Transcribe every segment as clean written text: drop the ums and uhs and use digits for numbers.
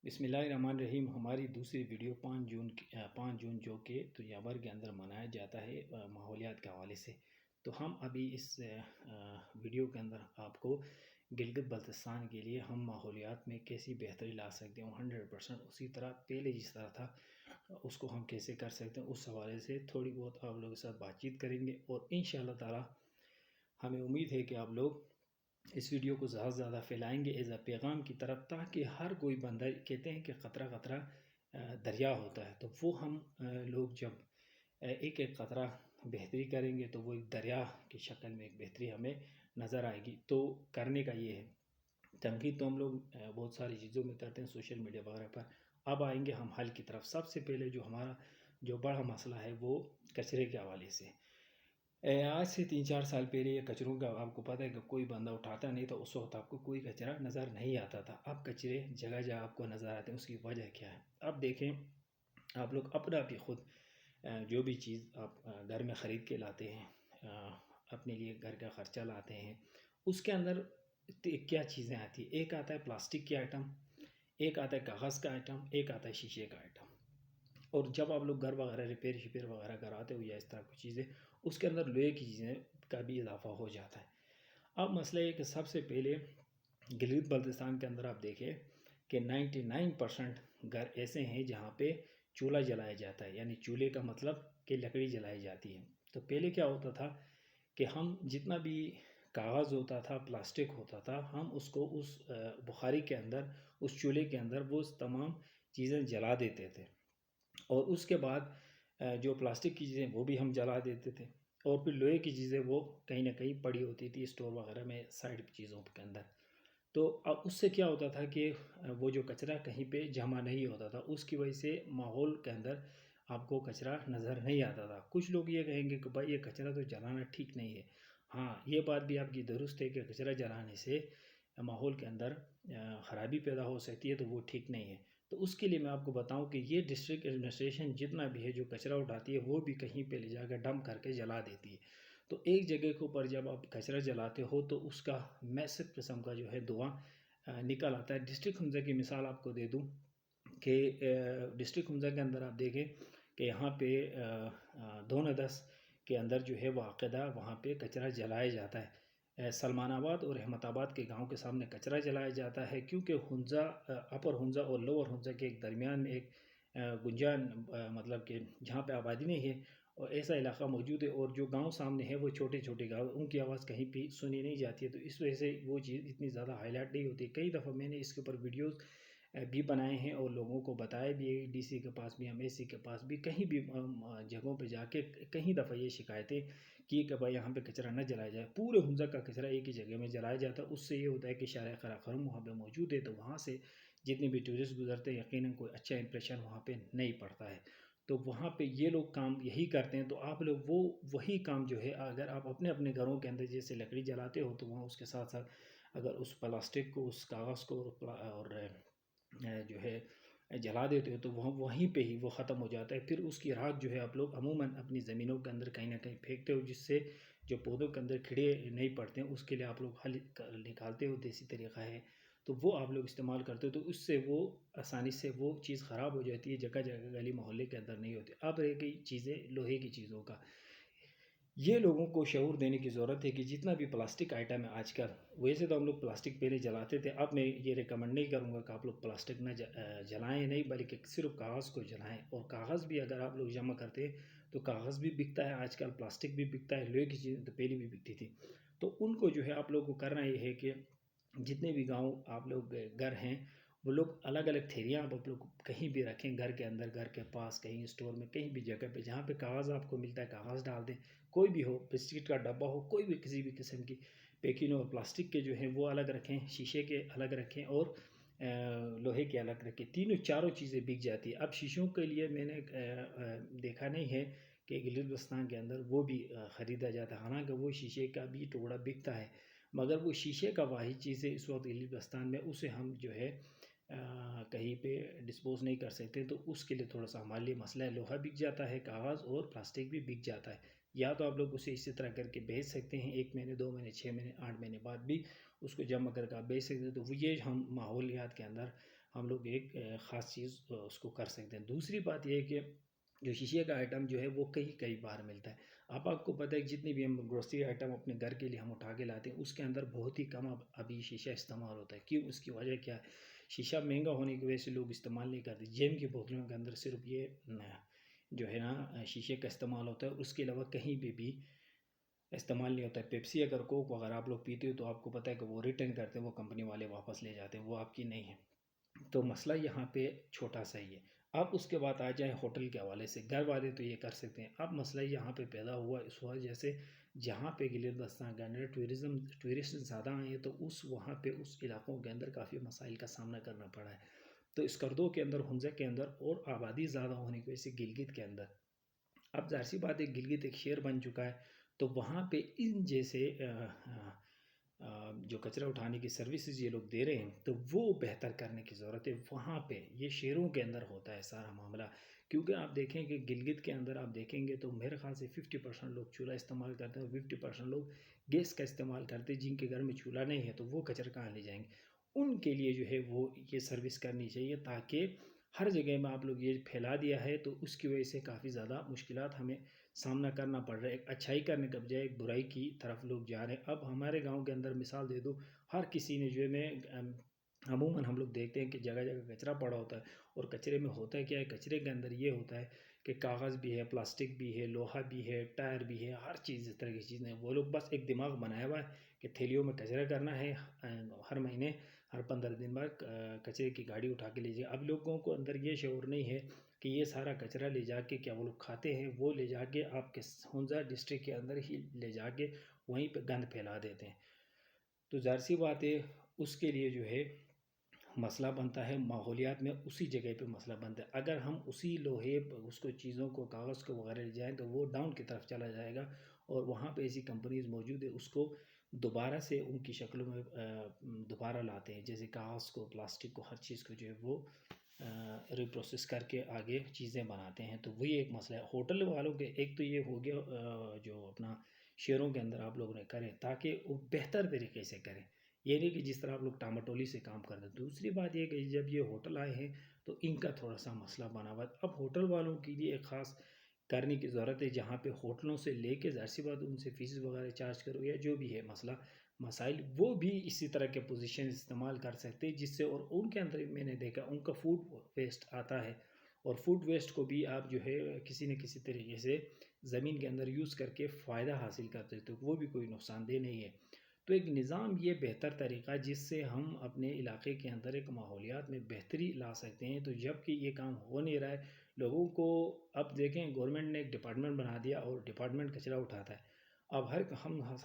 بسم اللہ الرحمن الرحیم۔ ہماری دوسری ویڈیو 5 جون جو کہ دنیا بھر کے اندر منایا جاتا ہے ماحولیات کے حوالے سے، تو ہم ابھی اس ویڈیو کے اندر آپ کو گلگت بلتستان کے لیے ہم ماحولیات میں کیسی بہتری لا سکتے ہیں 100%، اسی طرح پہلے جس طرح تھا اس کو ہم کیسے کر سکتے ہیں، اس حوالے سے تھوڑی بہت آپ لوگوں کے ساتھ بات چیت کریں گے۔ اور انشاءاللہ تعالی ہمیں امید ہے کہ آپ لوگ اس ویڈیو کو زیادہ سے زیادہ پھیلائیں گے ایز اے پیغام کی طرف، تاکہ ہر کوئی بندہ، کہتے ہیں کہ قطرہ قطرہ دریا ہوتا ہے، تو وہ ہم لوگ جب ایک ایک قطرہ بہتری کریں گے تو وہ ایک دریا کی شکل میں ایک بہتری ہمیں نظر آئے گی۔ تو کرنے کا یہ ہے، تنقید تو ہم لوگ بہت ساری چیزوں میں کرتے ہیں سوشل میڈیا وغیرہ پر۔ اب آئیں گے ہم حل کی طرف۔ سب سے پہلے جو ہمارا جو بڑا مسئلہ ہے وہ کچرے کے حوالے سے۔ آج سے 3-4 سال پہلے یہ کچروں کا آپ کو پتہ ہے کہ کوئی بندہ اٹھاتا نہیں تھا، اس وقت آپ کو کوئی کچرا نظر نہیں آتا تھا۔ اب کچرے جگہ جگہ آپ کو نظر آتے ہیں، اس کی وجہ کیا ہے؟ اب دیکھیں، آپ لوگ اپنا بھی خود جو بھی چیز آپ گھر میں خرید کے لاتے ہیں، اپنے لیے گھر کا خرچہ لاتے ہیں، اس کے اندر کیا چیزیں آتی ہیں؟ ایک آتا ہے پلاسٹک کی آئٹم، ایک آتا ہے کاغذ کا آئٹم، ایک آتا ہے شیشے کا آئٹم۔ اور جب آپ لوگ گھر وغیرہ ریپیئر وغیرہ کراتے ہو یا اس طرح کی چیزیں، اس کے اندر لوہے کی چیزیں کا بھی اضافہ ہو جاتا ہے۔ اب مسئلہ یہ کہ سب سے پہلے گلگت بلتستان کے اندر آپ دیکھیں کہ 99% گھر ایسے ہیں جہاں پہ چولہا جلایا جاتا ہے، یعنی چولہے کا مطلب کہ لکڑی جلائی جاتی ہے۔ تو پہلے کیا ہوتا تھا کہ ہم جتنا بھی کاغذ ہوتا تھا، پلاسٹک ہوتا تھا، ہم اس کو اس بخاری کے اندر، اس چولہے کے اندر وہ تمام چیزیں جلا دیتے تھے، اور اس کے بعد جو پلاسٹک کی چیزیں وہ بھی ہم جلا دیتے تھے، اور پھر لوہے کی چیزیں وہ کہیں نہ کہیں پڑی ہوتی تھی اسٹور وغیرہ میں سائڈ چیزوں کے اندر۔ تو اب اس سے کیا ہوتا تھا کہ وہ جو کچرا کہیں پہ جمع نہیں ہوتا تھا، اس کی وجہ سے ماحول کے اندر آپ کو کچرا نظر نہیں آتا تھا۔ کچھ لوگ یہ کہیں گے کہ بھائی یہ کچرا تو جلانا ٹھیک نہیں ہے۔ ہاں، یہ بات بھی آپ کی درست ہے کہ کچرا جلانے سے ماحول کے اندر خرابی پیدا ہو سکتی ہے، تو وہ ٹھیک نہیں ہے۔ تو اس کے لیے میں آپ کو بتاؤں کہ یہ ڈسٹرکٹ ایڈمنسٹریشن جتنا بھی ہے جو کچرا اٹھاتی ہے، وہ بھی کہیں پہ لے جا کے ڈمپ کر کے جلا دیتی ہے۔ تو ایک جگہ کے اوپر جب آپ کچرا جلاتے ہو تو اس کا میسو قسم کا جو ہے دھواں نکل آتا ہے۔ ڈسٹرکٹ حمزہ کی مثال آپ کو دے دوں کہ ڈسٹرکٹ حمزہ کے اندر آپ دیکھیں کہ یہاں پہ دھوندس کے اندر جو ہے باقاعدہ وہاں پہ کچرا جلایا جاتا ہے۔ سلمان آباد اور رحمت آباد کے گاؤں کے سامنے کچرا جلایا جاتا ہے، کیونکہ حمزہ، اپر حمزہ اور لوور حمزہ کے ایک درمیان میں ایک گنجان، مطلب کہ جہاں پہ آبادی نہیں ہے، اور ایسا علاقہ موجود ہے، اور جو گاؤں سامنے ہے وہ چھوٹے چھوٹے گاؤں، ان کی آواز کہیں پہ سنی نہیں جاتی ہے، تو اس وجہ سے وہ چیز اتنی زیادہ ہائی لائٹ نہیں ہوتی۔ کئی دفعہ میں نے اس کے اوپر ویڈیوز بھی بنائے ہیں اور لوگوں کو بتایا بھی ہے، ڈی سی کے پاس بھی، ایم ایس سی کے پاس بھی، کہیں بھی جگہوں پہ جا کے کہیں دفعہ یہ شکایتیں کی کہ بھائی یہاں پہ کچرا نہ جلایا جائے۔ پورے حمزہ کا کچرا ایک ہی جگہ میں جلایا جاتا ہے۔ اس سے یہ ہوتا ہے کہ شارع قراقرم وہاں پہ موجود ہے، تو وہاں سے جتنے بھی ٹورسٹ گزرتے ہیں یقیناً کوئی اچھا امپریشن وہاں پہ نہیں پڑتا ہے۔ تو وہاں پہ یہ لوگ کام یہی کرتے ہیں، تو آپ لوگ وہی کام جو ہے اگر آپ اپنے اپنے گھروں کے اندر جیسے لکڑی جلاتے ہو، تو وہاں اس کے ساتھ ساتھ اگر اس پلاسٹک کو، اس کاغذ کو اور جو ہے جلا دیتے ہو، تو وہیں پہ ہی وہ ختم ہو جاتا ہے۔ پھر اس کی راکھ جو ہے آپ لوگ عموماً اپنی زمینوں کے اندر کہیں نہ کہیں پھینکتے ہو، جس سے جو پودوں کے اندر کیڑے نہیں پڑتے ہیں، اس کے لیے آپ لوگ حل نکالتے ہو، دیسی طریقہ ہے، تو وہ آپ لوگ استعمال کرتے ہو، تو اس سے وہ آسانی سے وہ چیز خراب ہو جاتی ہے، جگہ جگہ گلی محلے کے اندر نہیں ہوتی۔ اب رہ گئی چیزیں لوہے کی چیزوں کا، یہ لوگوں کو شعور دینے کی ضرورت ہے کہ جتنا بھی پلاسٹک آئٹم ہے آج کل، ویسے تو ہم لوگ پلاسٹک پہلے جلاتے تھے، اب میں یہ ریکمنڈ نہیں کروں گا کہ آپ لوگ پلاسٹک نہ جلائیں، نہیں بلکہ صرف کاغذ کو جلائیں۔ اور کاغذ بھی اگر آپ لوگ جمع کرتے ہیں تو کاغذ بھی بکتا ہے آج کل، پلاسٹک بھی بکتا ہے، لوہے کی چیزیں تو پہلے بھی بکتی تھی۔ تو ان کو جو ہے آپ لوگ کو کرنا یہ ہے کہ جتنے بھی گاؤں آپ لوگ گھر ہیں، وہ لوگ الگ الگ تھیلیاں آپ لوگ کہیں بھی رکھیں، گھر کے اندر، گھر کے پاس، کہیں اسٹور میں، کہیں بھی جگہ پہ جہاں پہ کاغذ آپ کو ملتا ہے کاغذ ڈال دیں۔ کوئی بھی ہو، بسکٹ کا ڈبہ ہو، کوئی بھی کسی بھی قسم کی پیکنگ، اور پلاسٹک کے جو ہیں وہ الگ رکھیں، شیشے کے الگ رکھیں، اور لوہے کے الگ رکھیں۔ تینوں چاروں چیزیں بک جاتی ہے۔ اب شیشوں کے لیے میں نے دیکھا نہیں ہے کہ گلگت بلتستان کے اندر وہ بھی خریدا جاتا ہے، حالانکہ وہ شیشے کا بھی ٹکڑا بکتا ہے، مگر وہ شیشے کا واحد چیز ہے اس وقت گلگت بلتستان میں، اسے ہم جو ہے کہیں پہ ڈسپوز نہیں کر سکتے، تو اس کے لیے تھوڑا سا ہمارے لیے مسئلہ ہے۔ لوہا بک جاتا ہے، کاغذ اور پلاسٹک بھی بک جاتا ہے، یا تو آپ لوگ اسے اسی طرح کر کے بھیج سکتے ہیں، 1 مہینے، 2 مہینے، 6 مہینے، 8 مہینے بعد بھی اس کو جمع کر کے آپ بھیج سکتے ہیں۔ تو وہ یہ ہم ماحولیات کے اندر ہم لوگ ایک خاص چیز اس کو کر سکتے ہیں۔ دوسری بات یہ ہے کہ جو شیشے کا آئٹم جو ہے وہ کئی بار ملتا ہے۔ آپ کو پتہ ہے کہ جتنی بھی ہم گروسری آئٹم اپنے گھر کے لیے ہم اٹھا کے لاتے ہیں، اس کے اندر بہت ہی کم ابھی شیشہ استعمال ہوتا ہے۔ کیوں؟ اس کی وجہ کیا ہے؟ شیشہ مہنگا ہونے کی وجہ سے لوگ استعمال نہیں کرتے۔ جیم کی بوتلوں کے اندر صرف یہ جو ہے نا شیشے کا استعمال ہوتا ہے، اس کے علاوہ کہیں بھی استعمال نہیں ہوتا ہے۔ پیپسی اگر کوک اگر آپ لوگ پیتے ہو تو آپ کو پتہ ہے کہ وہ ریٹرن کرتے ہیں، وہ کمپنی والے واپس لے جاتے ہیں، وہ آپ کی نہیں ہے۔ تو مسئلہ یہاں پہ چھوٹا سا ہی ہے۔ اب اس کے بعد آ جائیں ہوٹل کے حوالے سے، گھر والے تو یہ کر سکتے ہیں۔ اب مسئلہ یہاں پہ پیدا ہوا اس وجہ سے جہاں پہ گلگت بلتستان کے اندر ٹورسٹ زیادہ آئے ہیں، تو وہاں پہ اس علاقوں کے اندر کافی مسائل کا سامنا کرنا پڑا ہے۔ تو اسکردو کے اندر، ہنزہ کے اندر اور آبادی زیادہ ہونے کی وجہ سے گلگت کے اندر اب ظاہر سی بات ہے گلگت ایک شہر بن چکا ہے، تو وہاں پہ ان جیسے جو کچرا اٹھانے کی سروسز یہ لوگ دے رہے ہیں، تو وہ بہتر کرنے کی ضرورت ہے۔ وہاں پہ یہ شہروں کے اندر ہوتا ہے سارا معاملہ، کیونکہ آپ دیکھیں کہ گلگت کے اندر آپ دیکھیں گے تو میرے خیال سے 50% لوگ چولہا استعمال کرتے ہیں اور 50% لوگ گیس کا استعمال کرتے ہیں۔ جن کے گھر میں چولہا نہیں ہے تو وہ کچرا کہاں لے جائیں گے؟ ان کے لیے جو ہے وہ یہ سروس کرنی چاہیے، تاکہ ہر جگہ میں آپ لوگ یہ پھیلا دیا ہے تو اس کی وجہ سے کافی زیادہ مشکلات ہمیں سامنا کرنا پڑ رہا ہے۔ ایک اچھائی کرنے کے بجائے ایک برائی کی طرف لوگ جا رہے ہیں۔ اب ہمارے گاؤں کے اندر مثال دے دو، ہر کسی نے جو ہے میں عموماً ہم لوگ دیکھتے ہیں کہ جگہ جگہ کچرا پڑا ہوتا ہے، اور کچرے میں ہوتا ہے کیا ہے؟ کچرے کے اندر یہ ہوتا ہے کہ کاغذ بھی ہے، پلاسٹک بھی ہے، لوہا بھی ہے، ٹائر بھی ہے، ہر چیز اس طرح کی چیزیں۔ وہ لوگ بس ایک دماغ بنایا ہوا ہے کہ تھیلیوں میں کچرا کرنا ہے، ہر مہینے ہر 15 دن بعد کچرے کی گاڑی اٹھا کے لے جائے۔ اب لوگوں کو اندر یہ شعور نہیں ہے کہ یہ سارا کچرا لے جا کے کیا وہ لوگ کھاتے ہیں، وہ لے جا کے آپ کے ہنزہ ڈسٹرکٹ کے اندر ہی لے جا کے وہیں پہ گند پھیلا دیتے ہیں۔ تو ظاہر سی بات ہے اس کے لیے جو ہے مسئلہ بنتا ہے ماحولیات میں، اسی جگہ پہ مسئلہ بنتا ہے۔ اگر ہم اسی لوہے اس کو چیزوں کو کاغذ کو وغیرہ لے جائیں تو وہ ڈاؤن کی طرف چلا جائے گا، اور وہاں پہ ایسی کمپنیز موجود ہے اس کو دوبارہ سے ان کی شکلوں میں دوبارہ لاتے ہیں، جیسے کاغذ کو، پلاسٹک کو، ہر چیز کو جو ہے وہ ریپروسیس کر کے آگے چیزیں بناتے ہیں۔ تو وہی ایک مسئلہ ہے ہوٹل والوں کے۔ ایک تو یہ ہو گیا جو اپنا شہروں کے اندر آپ لوگوں نے کریں تاکہ وہ بہتر طریقے سے کریں، یہ نہیں کہ جس طرح آپ لوگ ٹاماٹولی سے کام کرتے ہیں۔ دوسری بات یہ کہ جب یہ ہوٹل آئے ہیں تو ان کا تھوڑا سا مسئلہ بنا ہوا ہے۔ اب ہوٹل والوں کے لیے ایک خاص کرنے کی ضرورت ہے، جہاں پہ ہوٹلوں سے لے کے ظاہر سی بات ان سے فیس وغیرہ چارج کرو یا جو بھی ہے مسائل، وہ بھی اسی طرح کے پوزیشن استعمال کر سکتے جس سے، اور ان کے اندر میں نے دیکھا ان کا فوڈ ویسٹ آتا ہے، اور فوڈ ویسٹ کو بھی آپ جو ہے کسی نہ کسی طریقے سے زمین کے اندر یوز کر کے فائدہ حاصل کرتے تو وہ بھی کوئی نقصان دہ نہیں ہے۔ تو ایک نظام یہ بہتر طریقہ جس سے ہم اپنے علاقے کے اندر ایک ماحولیات میں بہتری لا سکتے ہیں۔ تو جب کہ یہ کام ہو نہیں رہا ہے لوگوں کو، اب دیکھیں گورنمنٹ نے ایک ڈپارٹمنٹ بنا دیا اور ڈپارٹمنٹ کچرا اٹھاتا ہے۔ اب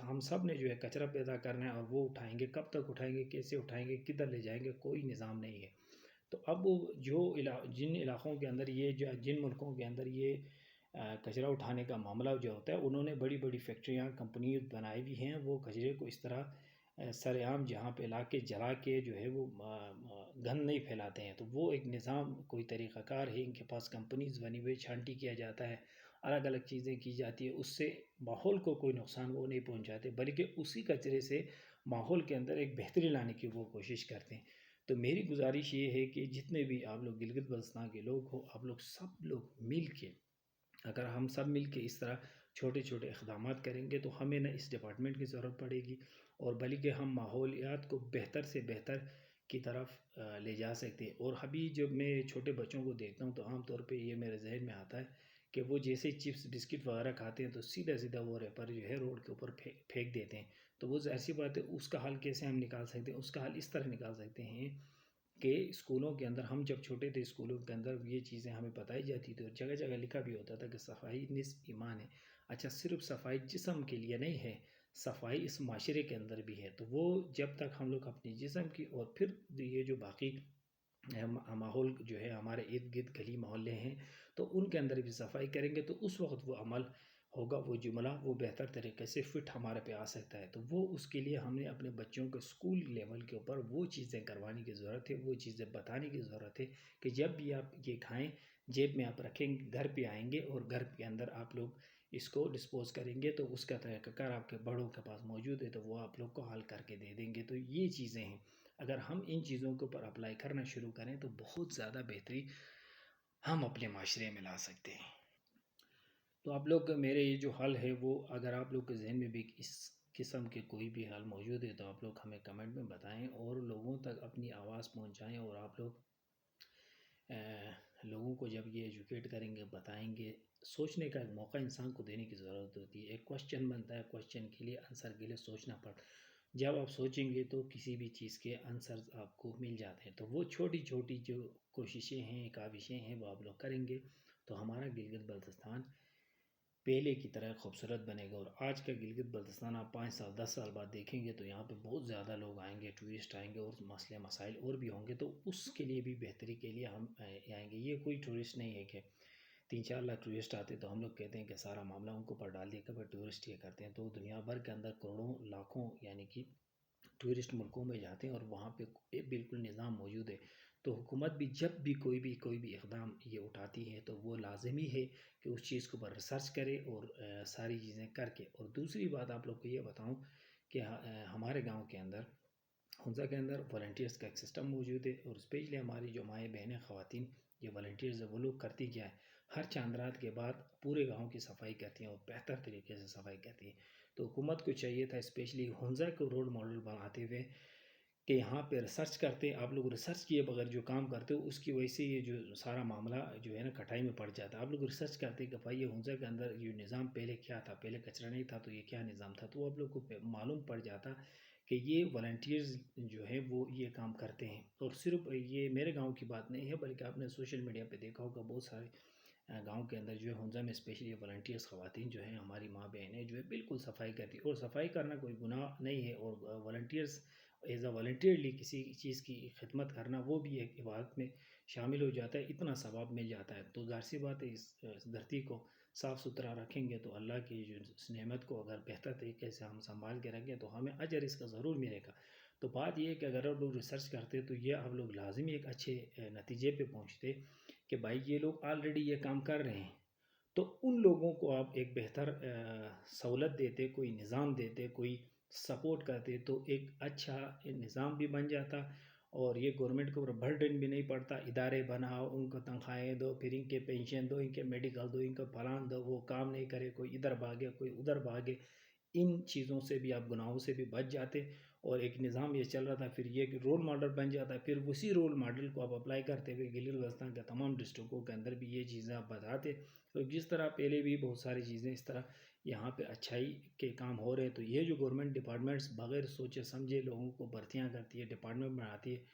ہم سب نے جو ہے کچرا پیدا کرنا ہے، اور وہ اٹھائیں گے، کب تک اٹھائیں گے، کیسے اٹھائیں گے، کدھر لے جائیں گے، کوئی نظام نہیں ہے۔ تو اب جن علاقوں کے اندر جن ملکوں کے اندر یہ کچرا اٹھانے کا معاملہ جو ہوتا ہے، انہوں نے بڑی بڑی فیکٹریاں، کمپنی بنائی بھی ہیں، وہ کچرے کو اس طرح سر عام جہاں پہ لا کے جلا کے جو ہے وہ گند نہیں پھیلاتے ہیں۔ تو وہ ایک نظام، کوئی طریقہ کار ہے، ان کے پاس کمپنیز بنی ہوئی، چھانٹی کیا جاتا ہے، الگ الگ چیزیں کی جاتی ہے، اس سے ماحول کو کوئی نقصان وہ نہیں پہنچاتے، بلکہ اسی کچرے سے ماحول کے اندر ایک بہتری لانے کی وہ کوشش کرتے ہیں۔ تو میری گزارش یہ ہے کہ جتنے بھی آپ لوگ گلگت بلتستان کے لوگ ہو، آپ لوگ سب لوگ مل کے، اگر ہم سب مل کے اس طرح چھوٹے چھوٹے اقدامات کریں گے تو ہمیں نہ اس ڈپارٹمنٹ کی ضرورت پڑے گی، اور بلکہ ہم ماحولیات کو بہتر سے بہتر کی طرف لے جا سکتے ہیں۔ اور ابھی جب میں چھوٹے بچوں کو دیکھتا ہوں تو عام طور پہ یہ میرے ذہن میں آتا ہے کہ وہ جیسے چپس بسکٹ وغیرہ کھاتے ہیں تو سیدھا سیدھا وہ ریپر جو ہے روڈ کے اوپر پھینک دیتے ہیں۔ تو وہ ظاہر سی بات ہے، اس کا حل کیسے ہم نکال سکتے ہیں؟ اس کا حل اس طرح نکال سکتے ہیں کہ اسکولوں کے اندر، ہم جب چھوٹے تھے اسکولوں کے اندر یہ چیزیں ہمیں بتائی جاتی تھی، اور جگہ جگہ لکھا بھی ہوتا تھا کہ صفائی نصف ایمان ہے۔ اچھا، صرف صفائی جسم کے لیے نہیں ہے، صفائی اس معاشرے کے اندر بھی ہے۔ تو وہ جب تک ہم لوگ اپنی جسم کی، اور پھر یہ جو باقی ماحول جو ہے ہمارے ارد گرد گلی محلے ہیں، تو ان کے اندر بھی صفائی کریں گے تو اس وقت وہ عمل ہوگا، وہ جملہ وہ بہتر طریقے سے فٹ ہمارے پہ آ سکتا ہے۔ تو وہ اس کے لیے ہم نے اپنے بچوں کو اسکول لیول کے اوپر وہ چیزیں کروانے کی ضرورت ہے، وہ چیزیں بتانے کی ضرورت ہے کہ جب بھی آپ یہ کھائیں جیب میں آپ رکھیں گے، گھر پہ آئیں گے اور گھر کے اندر آپ لوگ اس کو ڈسپوز کریں گے تو اس کا طریقہ کار آپ کے بڑوں کے پاس موجود ہے، تو وہ آپ لوگ کو حل کر کے دے دیں گے۔ تو یہ چیزیں ہیں، اگر ہم ان چیزوں کے اوپر اپلائی کرنا شروع کریں تو بہت زیادہ بہتری ہم اپنے معاشرے میں لا سکتے ہیں۔ تو آپ لوگ میرے یہ جو حل ہے وہ اگر آپ لوگ کے ذہن میں بھی اس قسم کے کوئی بھی حل موجود ہے تو آپ لوگ ہمیں کمنٹ میں بتائیں اور لوگوں تک اپنی آواز پہنچائیں، اور آپ لوگ لوگوں کو جب یہ ایجوکیٹ کریں گے، بتائیں گے، سوچنے کا ایک موقع انسان کو دینے کی ضرورت ہوتی ہے۔ ایک کوشچن بنتا ہے، کوشچن کے لیے آنسر کے لیے سوچنا پڑتا، جب آپ سوچیں گے تو کسی بھی چیز کے آنسرز آپ کو مل جاتے ہیں۔ تو وہ چھوٹی چھوٹی جو کوششیں ہیں، کاوشیں ہیں، وہ آپ لوگ کریں گے تو ہمارا گلگت بلتستان پہلے کی طرح خوبصورت بنے گا۔ اور آج کا گلگت بلتستان آپ 5 سال 10 سال بعد دیکھیں گے تو یہاں پہ بہت زیادہ لوگ آئیں گے، ٹورسٹ آئیں گے، اور مسئلے مسائل اور بھی ہوں گے، تو اس کے لیے بھی بہتری کے لیے ہم آئیں گے۔ یہ کوئی ٹورسٹ نہیں ہے کہ 3-4 لاکھ ٹورسٹ آتے تو ہم لوگ کہتے ہیں کہ سارا معاملہ ان کو پر ڈال دیا کہ بھائی ٹورسٹ یہ کرتے ہیں، تو دنیا بھر کے اندر کروڑوں لاکھوں یعنی کہ ٹورسٹ ملکوں میں جاتے ہیں اور وہاں پہ بالکل نظام موجود ہے۔ تو حکومت بھی جب بھی کوئی بھی اقدام یہ اٹھاتی ہے تو وہ لازمی ہے کہ اس چیز کے اوپر ریسرچ کرے اور ساری چیزیں کر کے۔ اور دوسری بات آپ لوگ کو یہ بتاؤں کہ ہمارے گاؤں کے اندر، ہنزا کے اندر والنٹیئرس کا ایک سسٹم موجود ہے، اور اسپیشلی ہماری جو مائیں بہنیں خواتین یہ والنٹیئرز ہیں وہ لوگ کرتی کیا ہے، ہر چاند رات کے بعد پورے گاؤں کی صفائی کرتی ہیں اور بہتر طریقے سے صفائی کرتی ہیں۔ تو حکومت کو چاہیے تھا اسپیشلی ہنزا کو رول ماڈل بناتے ہوئے کہ یہاں پہ ریسرچ کرتے، آپ لوگ ریسرچ کیے بغیر جو کام کرتے ہو اس کی وجہ سے یہ جو سارا معاملہ جو ہے نا کٹائی میں پڑ جاتا ہے۔ آپ لوگ ریسرچ کرتے کہ بھائی یہ ہنزا کے اندر یہ نظام پہلے کیا تھا، پہلے کچرا نہیں تھا تو یہ کیا نظام تھا، تو آپ لوگ کو معلوم پڑ جاتا کہ یہ والنٹیئرز جو ہے وہ یہ کام کرتے ہیں۔ اور صرف یہ میرے گاؤں کی بات نہیں ہے بلکہ آپ نے سوشل میڈیا پہ دیکھا ہوگا بہت سارے گاؤں کے اندر جو ہے ہنزا میں اسپیشلی والنٹیئرس خواتین جو ہیں، ہماری ماں بہنیں جو ہے بالکل صفائی کرتی، اور صفائی کرنا کوئی گناہ نہیں ہے، اور والنٹیئرس ایز اے والنٹیئرلی کسی چیز کی خدمت کرنا وہ بھی ایک عبادت میں شامل ہو جاتا ہے، اتنا ثواب مل جاتا ہے۔ تو ظاہر سی بات ہے اس دھرتی کو صاف ستھرا رکھیں گے تو اللہ کی جو اس نعمت کو اگر بہتر طریقے سے ہم سنبھال کے رکھیں تو ہمیں اجر اس کا ضرور ملے گا۔ تو بات یہ ہے کہ اگر آپ لوگ ریسرچ کرتے تو یہ آپ لوگ لازمی ایک اچھے نتیجے پہ پہنچتے کہ بھائی یہ لوگ آلریڈی یہ کام کر رہے ہیں، تو ان لوگوں کو آپ ایک بہتر سہولت دیتے، کوئی نظام دیتے، کوئی سپورٹ کرتے تو ایک اچھا نظام بھی بن جاتا، اور یہ گورنمنٹ کے اوپر برڈن بھی نہیں پڑتا۔ ادارے بناؤ، ان کو تنخواہیں دو، پھر ان کے پینشن دو، ان کے میڈیکل دو، ان کو پلان دو، وہ کام نہیں کرے، کوئی ادھر بھاگے کوئی ادھر بھاگے، ان چیزوں سے بھی آپ گناہوں سے بھی بچ جاتے، اور ایک نظام یہ چل رہا تھا، پھر یہ کہ رول ماڈل بن جاتا ہے، پھر اسی رول ماڈل کو آپ اپلائی کرتے ہوئے گلگت بلتستان کے تمام ڈسٹرکوں کے اندر بھی یہ چیزیں آپ بتاتے۔ تو جس طرح پہلے بھی بہت ساری چیزیں اس طرح یہاں پہ اچھائی کے کام ہو رہے ہیں، تو یہ جو گورنمنٹ ڈپارٹمنٹس بغیر سوچے سمجھے لوگوں کو بھرتیاں کرتی ہے، ڈپارٹمنٹ بناتی ہے،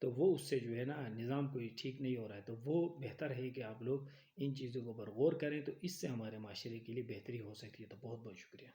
تو وہ اس سے جو ہے نا نظام کوئی ٹھیک نہیں ہو رہا ہے۔ تو وہ بہتر ہے کہ آپ لوگ ان چیزوں کو پر غور کریں، تو اس سے ہمارے معاشرے کے لیے بہتری ہو سکتی ہے۔ تو بہت بہت شکریہ۔